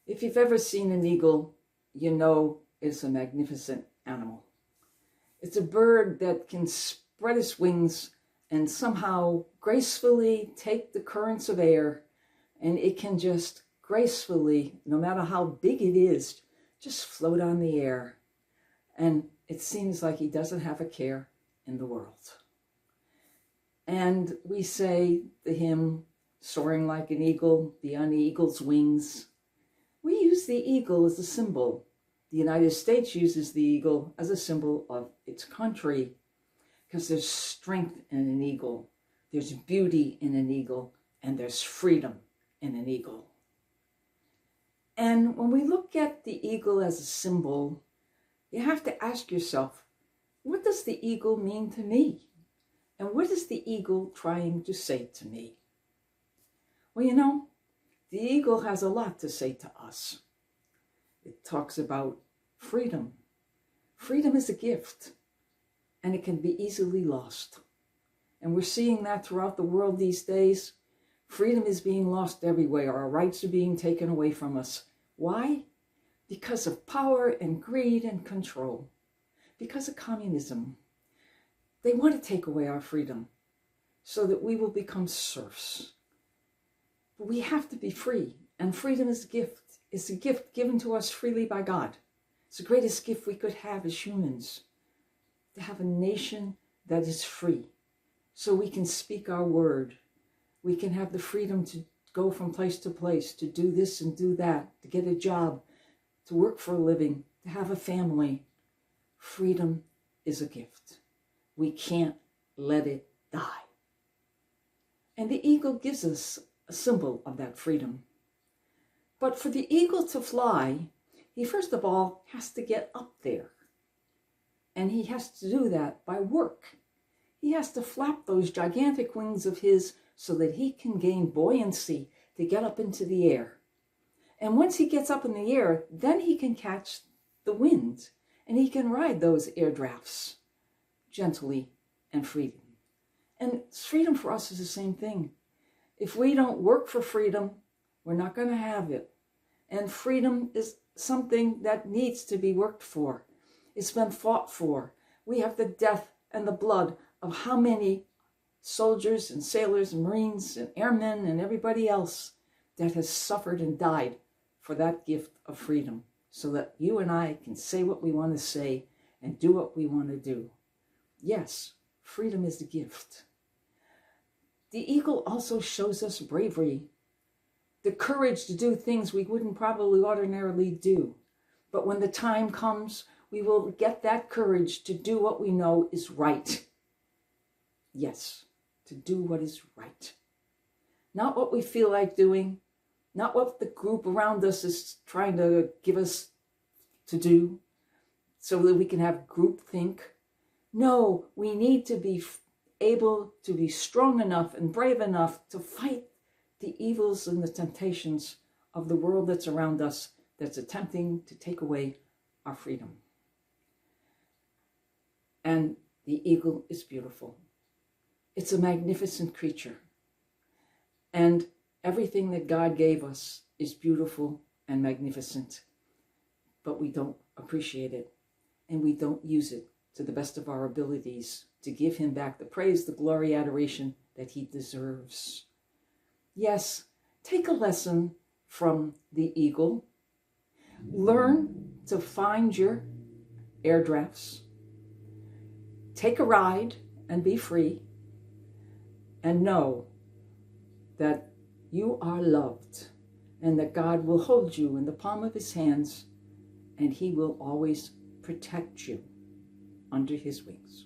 If you've ever seen an eagle, you know it's a magnificent animal. It's a bird that can spread its wings and somehow gracefully take the currents of air, and it can just gracefully, no matter how big it is, just float on the air. And it seems like he doesn't have a care in the world. And we say the hymn, soaring like an eagle, beyond the eagle's wings. We use the eagle as a symbol. The United States uses the eagle as a symbol of its country because there's strength in an eagle, there's beauty in an eagle, and there's freedom in an eagle. And when we look at the eagle as a symbol, you have to ask yourself, what does the eagle mean to me? And what is the eagle trying to say to me? Well, you know, the eagle has a lot to say to us. It talks about freedom. Freedom is a gift, and it can be easily lost. And we're seeing that throughout the world these days. Freedom is being lost everywhere. Our rights are being taken away from us. Why? Because of power and greed and control. Because of communism. They want to take away our freedom so that we will become serfs. But we have to be free, and freedom is a gift. It's a gift given to us freely by God. It's the greatest gift we could have as humans, to have a nation that is free, so we can speak our word. We can have the freedom to go from place to place, to do this and do that, to get a job, to work for a living, to have a family. Freedom is a gift. We can't let it die. And the eagle gives us a symbol of that freedom. But for the eagle to fly, he first of all has to get up there. And he has to do that by work. He has to flap those gigantic wings of his so that he can gain buoyancy to get up into the air. And once he gets up in the air, then he can catch the wind and he can ride those air drafts gently and freely. And freedom for us is the same thing. If we don't work for freedom, we're not going to have it. And freedom is something that needs to be worked for. It's been fought for. We have the death and the blood of how many soldiers and sailors and Marines and airmen and everybody else that has suffered and died for that gift of freedom, so that you and I can say what we want to say and do what we want to do. Yes, freedom is the gift. The eagle also shows us bravery, the courage to do things we wouldn't probably ordinarily do. But when the time comes, we will get that courage to do what we know is right. Yes, to do what is right. Not what we feel like doing, not what the group around us is trying to give us to do so that we can have groupthink. No, we need to be able to be strong enough and brave enough to fight the evils and the temptations of the world that's around us, that's attempting to take away our freedom. And the eagle is beautiful. It's a magnificent creature. And everything that God gave us is beautiful and magnificent, but we don't appreciate it, and we don't use it to the best of our abilities to give him back the praise, the glory, adoration that he deserves. Yes, take a lesson from the eagle. Learn to find your air drafts. Take a ride and be free. And know that you are loved and that God will hold you in the palm of his hands and he will always protect you under his wings.